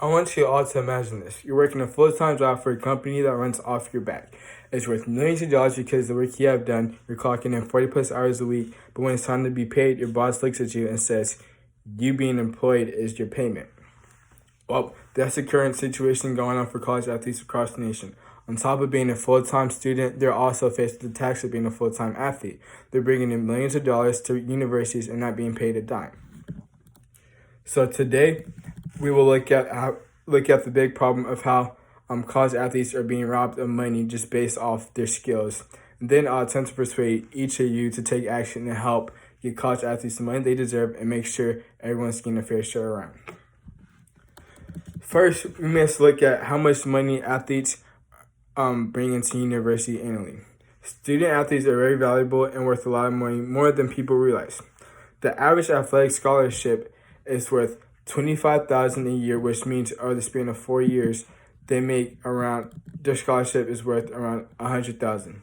I want you all to imagine this. You're working a full-time job for a company that runs off your back. It's worth millions of dollars because the work you have done, you're clocking in 40 plus hours a week, but when it's time to be paid, your boss looks at you and says, you being employed is your payment. Well, that's the current situation going on for college athletes across the nation. On top of being a full-time student, they're also faced with the tax of being a full-time athlete. They're bringing in millions of dollars to universities and not being paid a dime. So today, we will look at the big problem of how college athletes are being robbed of money just based off their skills. And then I'll attempt to persuade each of you to take action and help get college athletes the money they deserve and make sure everyone's getting a fair share around. First, we must look at how much money athletes bring into university annually. Student athletes are very valuable and worth a lot of money, more than people realize. The average athletic scholarship is worth $25,000 a year, which means over the span of 4 years, their scholarship is worth around $100,000.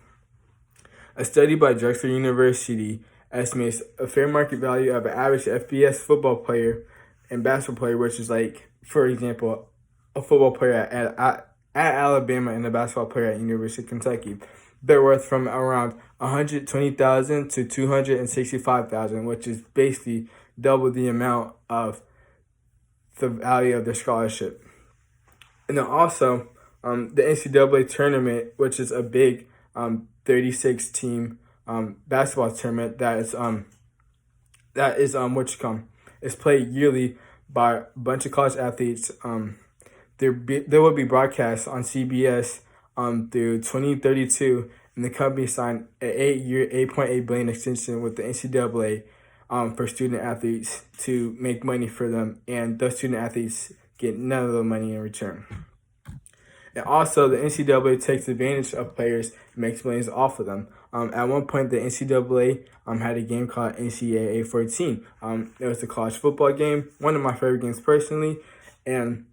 A study by Drexel University estimates a fair market value of an average FBS football player and basketball player, which is like, for example, a football player at Alabama and a basketball player at University of Kentucky. They're worth from around $120,000 to $265,000, which is basically double the amount of the value of their scholarship. And then also, the NCAA tournament, which is a big 36 team basketball tournament is played yearly by a bunch of college athletes. There will be broadcasts on CBS through 2032, and the company signed an 8-year, $8.8 billion extension with the NCAA for student athletes to make money for them, and those student athletes get none of the money in return. And also, the NCAA takes advantage of players and makes millions off of them. At one point, the NCAA had a game called NCAA 14. It was a college football game, one of my favorite games personally, and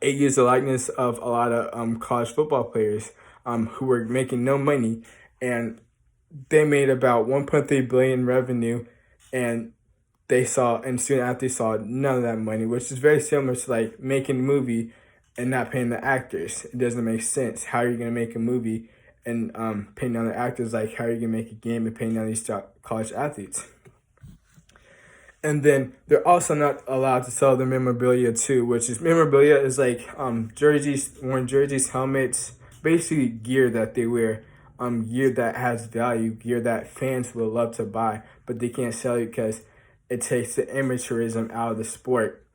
it used the likeness of a lot of college football players who were making no money, and they made about $1.3 billion revenue, and student athletes saw none of that money, which is very similar to like making a movie and not paying the actors. It doesn't make sense. How are you going to make a movie and paying down the actors? Like, how are you going to make a game and paying down these college athletes? And then they're also not allowed to sell their memorabilia too, which is memorabilia is like jerseys, worn jerseys, helmets, basically gear that they wear, gear that has value, gear that fans will love to buy, but they can't sell it because it takes the amateurism out of the sport.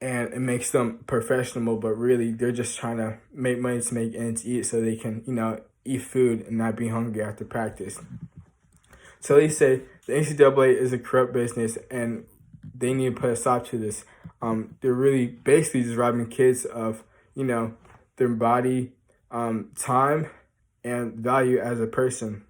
And it makes them professional, but really they're just trying to make money to make ends eat so they can, eat food and not be hungry after practice. So they say the NCAA is a corrupt business and they need to put a stop to this. They're really basically just robbing kids of, their body, time, and value as a person.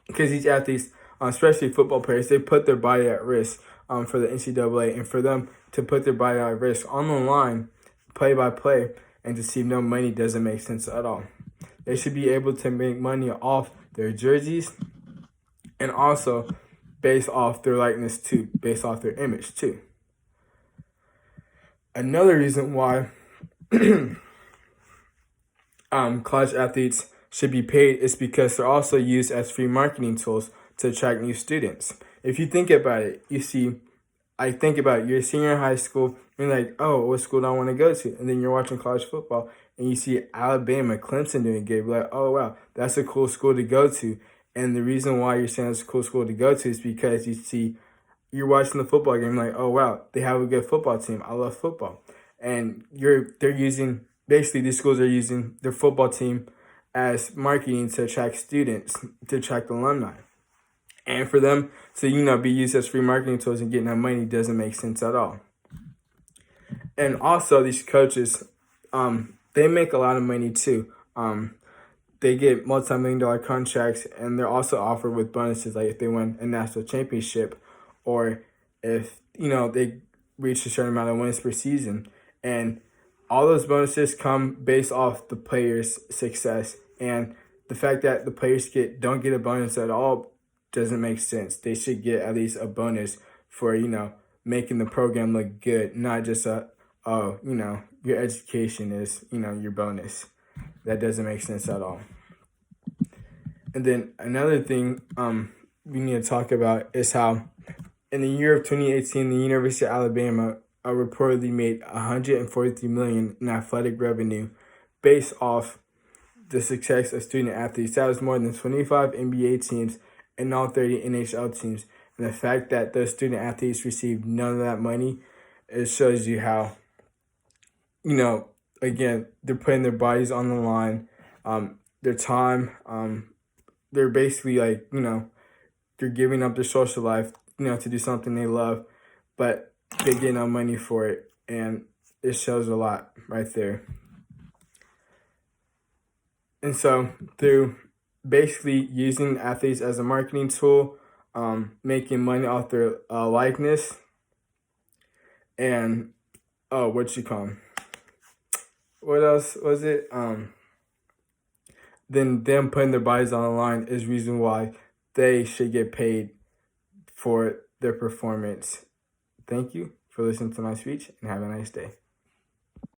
Because these athletes, especially football players, they put their body at risk for the NCAA, and for them to put their body at risk on the line, play by play, and to see no money doesn't make sense at all. They should be able to make money off their jerseys and also based off their likeness too, based off their image too. Another reason why college athletes should be paid is because they're also used as free marketing tools to attract new students. If you think about it, you're a senior in high school, and you're like, oh, what school do I want to go to? And then you're watching college football, and you see Alabama, Clemson doing good. You're like, oh, wow, that's a cool school to go to. And the reason why you're saying it's a cool school to go to is because you're watching the football game, like, oh, wow, they have a good football team. I love football. And these schools are using their football team as marketing to attract students, to attract alumni. And for them to, be used as free marketing tools and getting that money doesn't make sense at all. And also these coaches, they make a lot of money too. They get multi-million-dollar contracts, and they're also offered with bonuses, like if they win a national championship or if, they reach a certain amount of wins per season. And all those bonuses come based off the players' success. And the fact that the players don't get a bonus at all doesn't make sense. They should get at least a bonus for, making the program look good, not just a oh, your education is, your bonus. That doesn't make sense at all. And then another thing we need to talk about is how in the year of 2018, the University of Alabama reportedly made $143 million in athletic revenue based off the success of student athletes. That was more than 25 NBA teams and all 30 NHL teams. And the fact that those student athletes received none of that money, it shows you how, again, they're putting their bodies on the line, their time. They're basically like, they're giving up their social life, to do something they love, but they get no money for it. And it shows a lot right there. And so through basically using athletes as a marketing tool, making money off their likeness, and what else was it? Then them putting their bodies on the line is reason why they should get paid for their performance. Thank you for listening to my speech, and have a nice day.